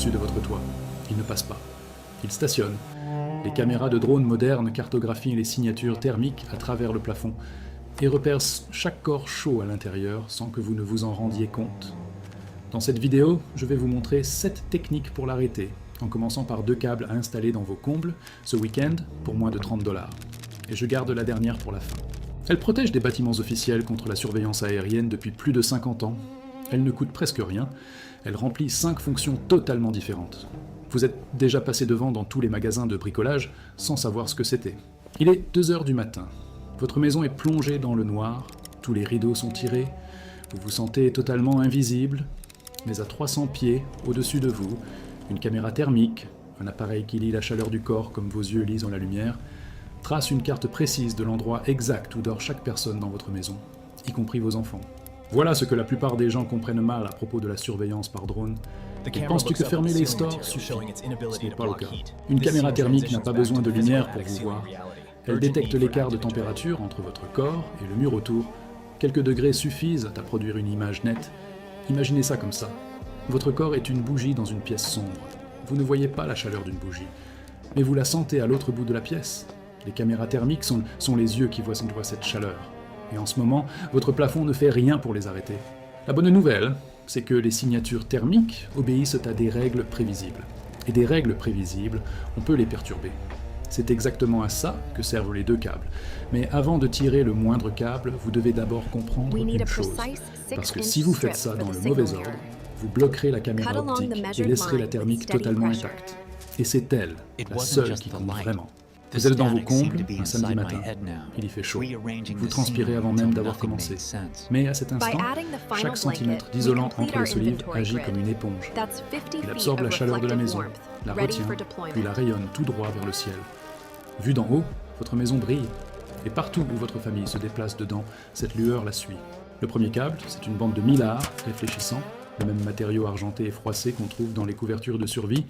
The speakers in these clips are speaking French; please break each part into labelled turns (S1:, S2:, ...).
S1: au-dessus de votre toit. Il ne passe pas. Il stationne. Les caméras de drones modernes cartographient les signatures thermiques à travers le plafond et repèrent chaque corps chaud à l'intérieur sans que vous ne vous en rendiez compte. Dans cette vidéo, je vais vous montrer 7 techniques pour l'arrêter, en commençant par 2 câbles à installer dans vos combles ce week-end pour moins de 30 $. Et je garde la dernière pour la fin. Elle protège des bâtiments officiels contre la surveillance aérienne depuis plus de 50 ans. Elle ne coûte presque rien. Elle remplit 5 fonctions totalement différentes. Vous êtes déjà passé devant dans tous les magasins de bricolage sans savoir ce que c'était. Il est 2 heures du matin. Votre maison est plongée dans le noir. Tous les rideaux sont tirés. Vous vous sentez totalement invisible. Mais à 300 pieds au-dessus de vous, une caméra thermique, un appareil qui lit la chaleur du corps comme vos yeux lisent la lumière, trace une carte précise de l'endroit exact où dort chaque personne dans votre maison, y compris vos enfants. Voilà ce que la plupart des gens comprennent mal à propos de la surveillance par drone. Et penses-tu que fermer les stores suffit? Ce n'est pas le cas. Une caméra thermique n'a pas besoin de lumière pour vous voir. Elle détecte l'écart de température entre votre corps et le mur autour. Quelques degrés suffisent à produire une image nette. Imaginez ça comme ça. Votre corps est une bougie dans une pièce sombre. Vous ne voyez pas la chaleur d'une bougie, mais vous la sentez à l'autre bout de la pièce. Les caméras thermiques sont les yeux qui voient cette chaleur. Et en ce moment, votre plafond ne fait rien pour les arrêter. La bonne nouvelle, c'est que les signatures thermiques obéissent à des règles prévisibles. Et des règles prévisibles, on peut les perturber. C'est exactement à ça que servent les 2 câbles. Mais avant de tirer le moindre câble, vous devez d'abord comprendre une chose. Parce que si vous faites ça dans le mauvais ordre, vous bloquerez la caméra optique et laisserez la thermique totalement intacte. Et c'est elle, la seule qui compte vraiment. Vous êtes dans vos combles un samedi matin. Il y fait chaud. Vous transpirez avant même d'avoir commencé. Mais à cet instant, chaque centimètre d'isolant entre les solives agit comme une éponge. Il absorbe la chaleur de la maison, la retient, puis la rayonne tout droit vers le ciel. Vu d'en haut, votre maison brille. Et partout où votre famille se déplace dedans, cette lueur la suit. Le premier câble, c'est une bande de millard réfléchissant, le même matériau argenté et froissé qu'on trouve dans les couvertures de survie,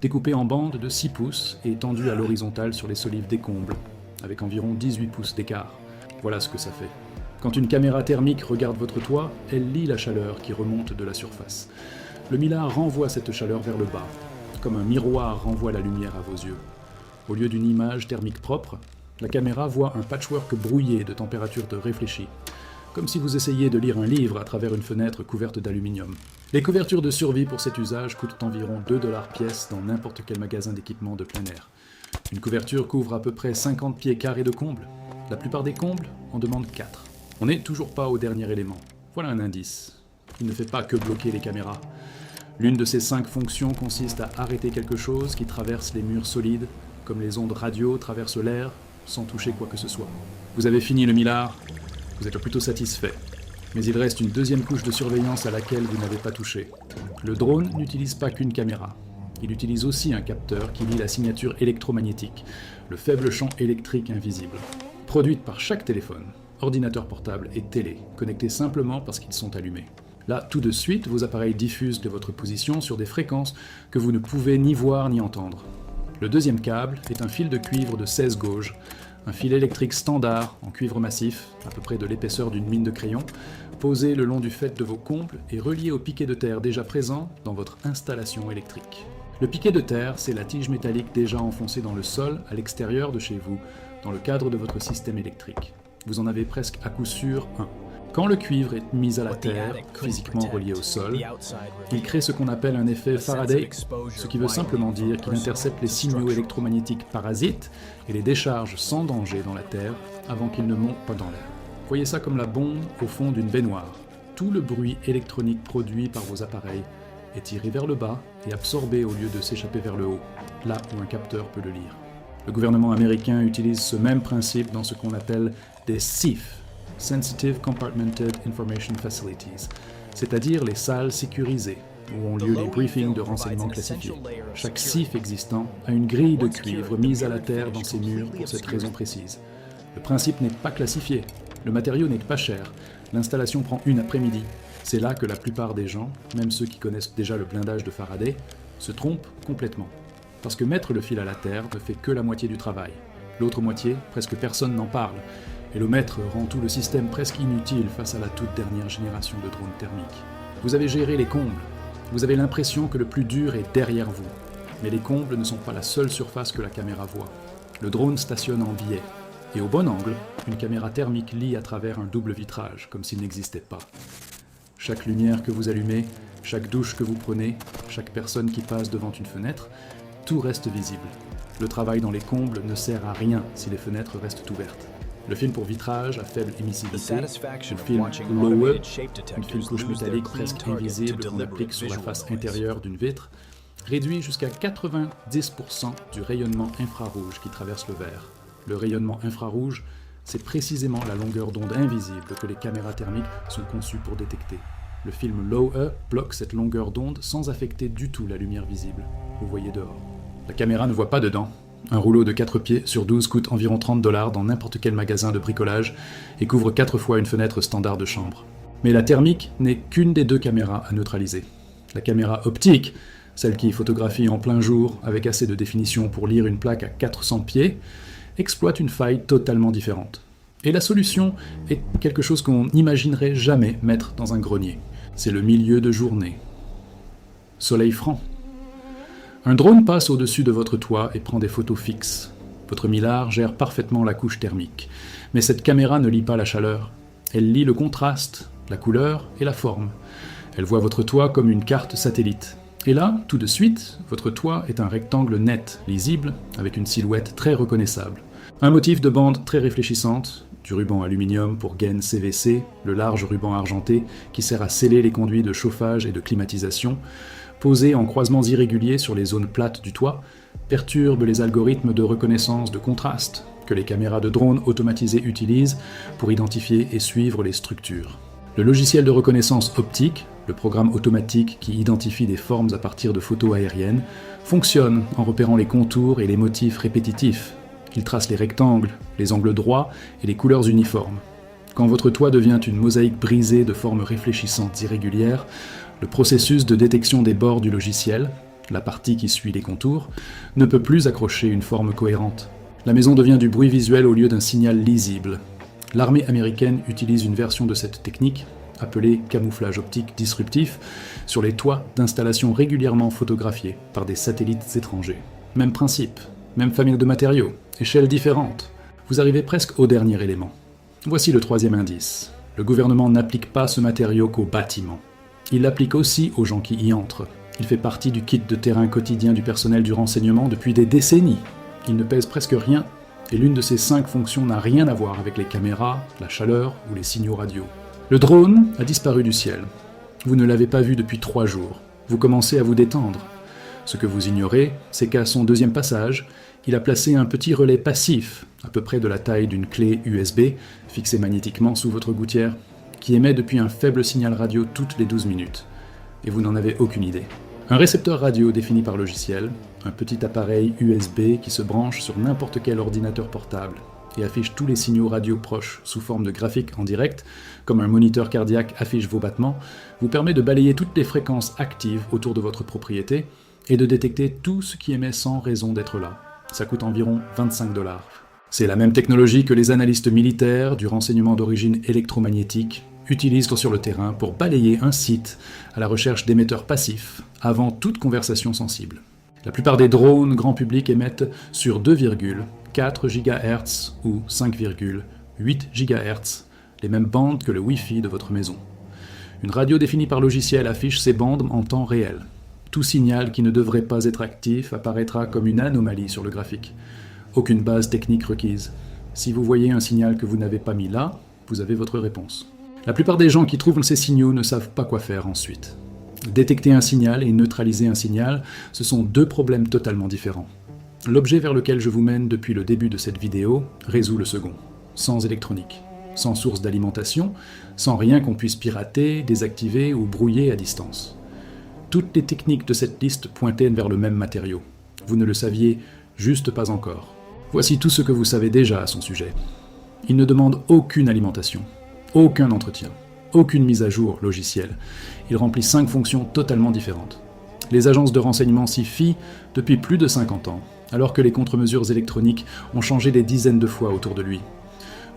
S1: découpé en bandes de 6 pouces et étendu à l'horizontale sur les solives des combles, avec environ 18 pouces d'écart. Voilà ce que ça fait. Quand une caméra thermique regarde votre toit, elle lit la chaleur qui remonte de la surface. Le millard renvoie cette chaleur vers le bas, comme un miroir renvoie la lumière à vos yeux. Au lieu d'une image thermique propre, la caméra voit un patchwork brouillé de températures de réfléchies, comme si vous essayiez de lire un livre à travers une fenêtre couverte d'aluminium. Les couvertures de survie pour cet usage coûtent environ 2 $ pièce dans n'importe quel magasin d'équipement de plein air. Une couverture couvre à peu près 50 pieds carrés de combles. La plupart des combles en demandent 4. On n'est toujours pas au dernier élément. Voilà un indice. Il ne fait pas que bloquer les caméras. L'une de ces 5 fonctions consiste à arrêter quelque chose qui traverse les murs solides, comme les ondes radio traversent l'air, sans toucher quoi que ce soit. Vous avez fini le millard. Vous êtes plutôt satisfait. Mais il reste une deuxième couche de surveillance à laquelle vous n'avez pas touché. Le drone n'utilise pas qu'une caméra. Il utilise aussi un capteur qui lit la signature électromagnétique, le faible champ électrique invisible, produite par chaque téléphone, ordinateur portable et télé, connectés simplement parce qu'ils sont allumés. Là, tout de suite, vos appareils diffusent de votre position sur des fréquences que vous ne pouvez ni voir ni entendre. Le deuxième câble est un fil de cuivre de 16 gauges, un fil électrique standard en cuivre massif, à peu près de l'épaisseur d'une mine de crayon, posé le long du faîte de vos combles et relié au piquet de terre déjà présent dans votre installation électrique. Le piquet de terre, c'est la tige métallique déjà enfoncée dans le sol à l'extérieur de chez vous, dans le cadre de votre système électrique. Vous en avez presque à coup sûr un. Quand le cuivre est mis à la terre, physiquement relié au sol, il crée ce qu'on appelle un effet Faraday, ce qui veut simplement dire qu'il intercepte les signaux électromagnétiques parasites et les décharge sans danger dans la terre avant qu'ils ne montent pas dans l'air. Voyez ça comme la bombe au fond d'une baignoire. Tout le bruit électronique produit par vos appareils est tiré vers le bas et absorbé au lieu de s'échapper vers le haut, là où un capteur peut le lire. Le gouvernement américain utilise ce même principe dans ce qu'on appelle des SCIF, Sensitive Compartmented Information Facilities, c'est-à-dire les salles sécurisées, où ont lieu les briefings de renseignements classifiés. Chaque SCIF existant a une grille de cuivre mise à la terre dans ses murs pour cette raison précise. Le principe n'est pas classifié, le matériau n'est pas cher, l'installation prend une après-midi. C'est là que la plupart des gens, même ceux qui connaissent déjà le blindage de Faraday, se trompent complètement. Parce que mettre le fil à la terre ne fait que la moitié du travail. L'autre moitié, presque personne n'en parle, et le mettre rend tout le système presque inutile face à la toute dernière génération de drones thermiques. Vous avez géré les combles, Vous avez l'impression que le plus dur est derrière vous. Mais les combles ne sont pas la seule surface que la caméra voit. Le drone stationne en biais. Et au bon angle, une caméra thermique lit à travers un double vitrage, comme s'il n'existait pas. Chaque lumière que vous allumez, chaque douche que vous prenez, chaque personne qui passe devant une fenêtre, tout reste visible. Le travail dans les combles ne sert à rien si les fenêtres restent ouvertes. Le film pour vitrage à faible émissivité, le film lower, une fine couche métallique presque invisible qu'on applique sur la face intérieure d'une vitre, réduit jusqu'à 90% du rayonnement infrarouge qui traverse le verre. Le rayonnement infrarouge, c'est précisément la longueur d'onde invisible que les caméras thermiques sont conçues pour détecter. Le film lower bloque cette longueur d'onde sans affecter du tout la lumière visible. Vous voyez dehors. La caméra ne voit pas dedans. Un rouleau de 4 pieds sur 12 coûte environ $30 dans n'importe quel magasin de bricolage et couvre 4 fois une fenêtre standard de chambre. Mais la thermique n'est qu'une des deux caméras à neutraliser. La caméra optique, celle qui photographie en plein jour avec assez de définition pour lire une plaque à 400 pieds, exploite une faille totalement différente. Et la solution est quelque chose qu'on n'imaginerait jamais mettre dans un grenier. C'est le milieu de journée. Soleil franc. Un drone passe au-dessus de votre toit et prend des photos fixes. Votre millard gère parfaitement la couche thermique. Mais cette caméra ne lit pas la chaleur. Elle lit le contraste, la couleur et la forme. Elle voit votre toit comme une carte satellite. Et là, tout de suite, votre toit est un rectangle net, lisible, avec une silhouette très reconnaissable. Un motif de bande très réfléchissante, du ruban aluminium pour gaine CVC, le large ruban argenté qui sert à sceller les conduits de chauffage et de climatisation, posé en croisements irréguliers sur les zones plates du toit, perturbe les algorithmes de reconnaissance de contraste que les caméras de drone automatisées utilisent pour identifier et suivre les structures. Le logiciel de reconnaissance optique, le programme automatique qui identifie des formes à partir de photos aériennes, fonctionne en repérant les contours et les motifs répétitifs. Il trace les rectangles, les angles droits et les couleurs uniformes. Quand votre toit devient une mosaïque brisée de formes réfléchissantes irrégulières, le processus de détection des bords du logiciel, la partie qui suit les contours, ne peut plus accrocher une forme cohérente. La maison devient du bruit visuel au lieu d'un signal lisible. L'armée américaine utilise une version de cette technique, appelée camouflage optique disruptif, sur les toits d'installations régulièrement photographiées par des satellites étrangers. Même principe, même famille de matériaux, échelles différentes. Vous arrivez presque au dernier élément. Voici le troisième indice. Le gouvernement n'applique pas ce matériau qu'aux bâtiments. Il l'applique aussi aux gens qui y entrent. Il fait partie du kit de terrain quotidien du personnel du renseignement depuis des décennies. Il ne pèse presque rien, et l'une de ces 5 fonctions n'a rien à voir avec les caméras, la chaleur ou les signaux radio. Le drone a disparu du ciel. Vous ne l'avez pas vu depuis 3 jours. Vous commencez à vous détendre. Ce que vous ignorez, c'est qu'à son deuxième passage, il a placé un petit relais passif, à peu près de la taille d'une clé USB, fixée magnétiquement sous votre gouttière, qui émet depuis un faible signal radio toutes les 12 minutes. Et vous n'en avez aucune idée. Un récepteur radio défini par logiciel, un petit appareil USB qui se branche sur n'importe quel ordinateur portable et affiche tous les signaux radio proches sous forme de graphique en direct, comme un moniteur cardiaque affiche vos battements, vous permet de balayer toutes les fréquences actives autour de votre propriété et de détecter tout ce qui émet sans raison d'être là. Ça coûte environ $25. C'est la même technologie que les analystes militaires du renseignement d'origine électromagnétique utilisent sur le terrain pour balayer un site à la recherche d'émetteurs passifs avant toute conversation sensible. La plupart des drones grand public émettent sur 2,4 GHz ou 5,8 GHz, les mêmes bandes que le Wi-Fi de votre maison. Une radio définie par logiciel affiche ces bandes en temps réel. Tout signal qui ne devrait pas être actif apparaîtra comme une anomalie sur le graphique. Aucune base technique requise. Si vous voyez un signal que vous n'avez pas mis là, vous avez votre réponse. La plupart des gens qui trouvent ces signaux ne savent pas quoi faire ensuite. Détecter un signal et neutraliser un signal, ce sont 2 problèmes totalement différents. L'objet vers lequel je vous mène depuis le début de cette vidéo résout le second. Sans électronique, sans source d'alimentation, sans rien qu'on puisse pirater, désactiver ou brouiller à distance. Toutes les techniques de cette liste pointaient vers le même matériau. Vous ne le saviez juste pas encore. Voici tout ce que vous savez déjà à son sujet. Il ne demande aucune alimentation, aucun entretien, aucune mise à jour logicielle. Il remplit 5 fonctions totalement différentes. Les agences de renseignement s'y fient depuis plus de 50 ans, alors que les contre-mesures électroniques ont changé des dizaines de fois autour de lui.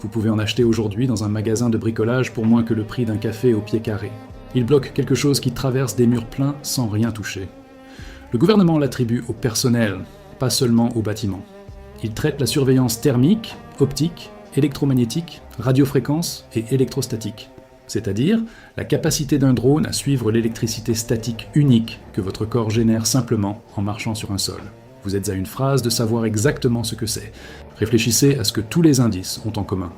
S1: Vous pouvez en acheter aujourd'hui dans un magasin de bricolage pour moins que le prix d'un café au pied carré. Il bloque quelque chose qui traverse des murs pleins sans rien toucher. Le gouvernement l'attribue au personnel, pas seulement aux bâtiments. Il traite la surveillance thermique, optique, électromagnétique, radiofréquence et électrostatique. C'est-à-dire la capacité d'un drone à suivre l'électricité statique unique que votre corps génère simplement en marchant sur un sol. Vous êtes à une phrase de savoir exactement ce que c'est. Réfléchissez à ce que tous les indices ont en commun.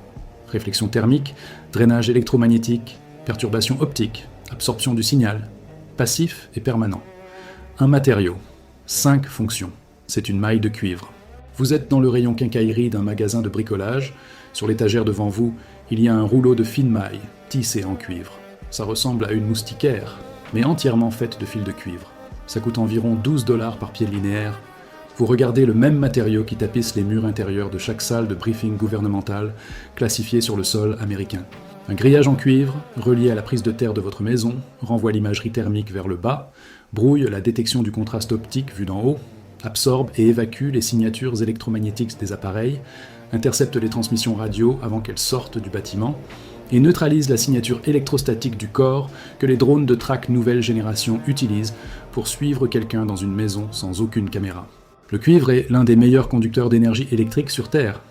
S1: Réflexion thermique, drainage électromagnétique, perturbation optique, absorption du signal, passif et permanent. Un matériau, 5 fonctions. C'est une maille de cuivre. Vous êtes dans le rayon quincaillerie d'un magasin de bricolage. Sur l'étagère devant vous, il y a un rouleau de fine maille, tissé en cuivre. Ça ressemble à une moustiquaire, mais entièrement faite de fils de cuivre. Ça coûte environ 12 $ par pied linéaire. Vous regardez le même matériau qui tapisse les murs intérieurs de chaque salle de briefing gouvernemental classifiée sur le sol américain. Un grillage en cuivre, relié à la prise de terre de votre maison, renvoie l'imagerie thermique vers le bas, brouille la détection du contraste optique vu d'en haut, absorbe et évacue les signatures électromagnétiques des appareils, intercepte les transmissions radio avant qu'elles sortent du bâtiment, et neutralise la signature électrostatique du corps que les drones de track nouvelle génération utilisent pour suivre quelqu'un dans une maison sans aucune caméra. Le cuivre est l'un des meilleurs conducteurs d'énergie électrique sur Terre.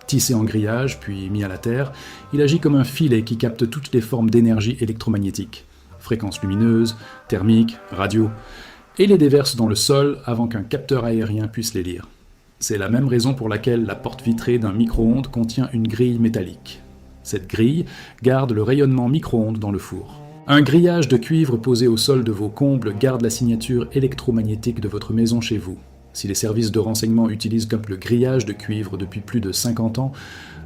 S1: Tissé en grillage, puis mis à la terre, il agit comme un filet qui capte toutes les formes d'énergie électromagnétique, fréquences lumineuses, thermiques, radio, et les déverse dans le sol avant qu'un capteur aérien puisse les lire. C'est la même raison pour laquelle la porte vitrée d'un micro-ondes contient une grille métallique. Cette grille garde le rayonnement micro-ondes dans le four. Un grillage de cuivre posé au sol de vos combles garde la signature électromagnétique de votre maison chez vous. Si les services de renseignement utilisent comme le grillage de cuivre depuis plus de 50 ans,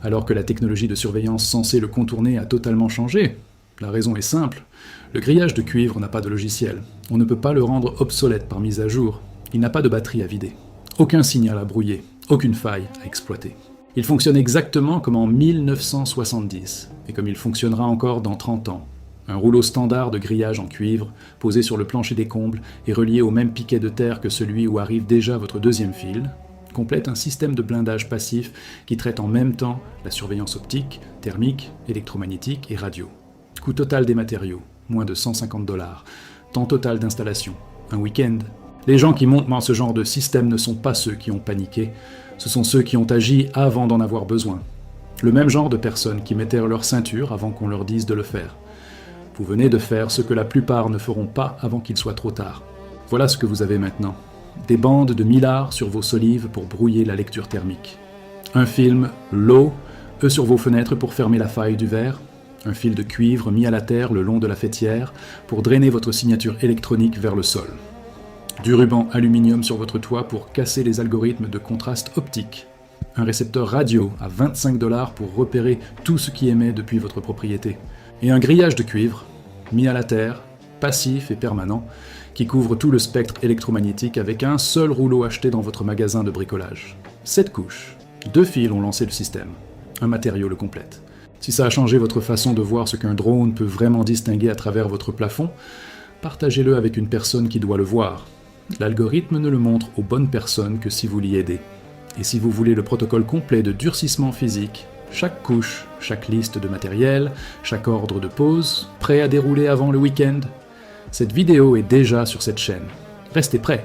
S1: alors que la technologie de surveillance censée le contourner a totalement changé, la raison est simple. Le grillage de cuivre n'a pas de logiciel. On ne peut pas le rendre obsolète par mise à jour. Il n'a pas de batterie à vider. Aucun signal à brouiller, aucune faille à exploiter. Il fonctionne exactement comme en 1970, et comme il fonctionnera encore dans 30 ans. Un rouleau standard de grillage en cuivre, posé sur le plancher des combles et relié au même piquet de terre que celui où arrive déjà votre deuxième fil, complète un système de blindage passif qui traite en même temps la surveillance optique, thermique, électromagnétique et radio. Coût total des matériaux, moins de 150 $. Temps total d'installation, un week-end. Les gens qui montent dans ce genre de système ne sont pas ceux qui ont paniqué, ce sont ceux qui ont agi avant d'en avoir besoin. Le même genre de personnes qui mettaient leur ceinture avant qu'on leur dise de le faire. Vous venez de faire ce que la plupart ne feront pas avant qu'il soit trop tard. Voilà ce que vous avez maintenant. Des bandes de millars sur vos solives pour brouiller la lecture thermique. Un film, l'eau, eux sur vos fenêtres pour fermer la faille du verre. Un fil de cuivre mis à la terre le long de la faîtière pour drainer votre signature électronique vers le sol. Du ruban aluminium sur votre toit pour casser les algorithmes de contraste optique. Un récepteur radio à 25 $ pour repérer tout ce qui émet depuis votre propriété. Et un grillage de cuivre, mis à la terre, passif et permanent, qui couvre tout le spectre électromagnétique avec un seul rouleau acheté dans votre magasin de bricolage. 7 couches, 2 fils ont lancé le système. Un matériau le complète. Si ça a changé votre façon de voir ce qu'un drone peut vraiment distinguer à travers votre plafond, partagez-le avec une personne qui doit le voir. L'algorithme ne le montre aux bonnes personnes que si vous l'y aidez. Et si vous voulez le protocole complet de durcissement physique, chaque couche, chaque liste de matériel, chaque ordre de pause, prêt à dérouler avant le week-end, cette vidéo est déjà sur cette chaîne. Restez prêts!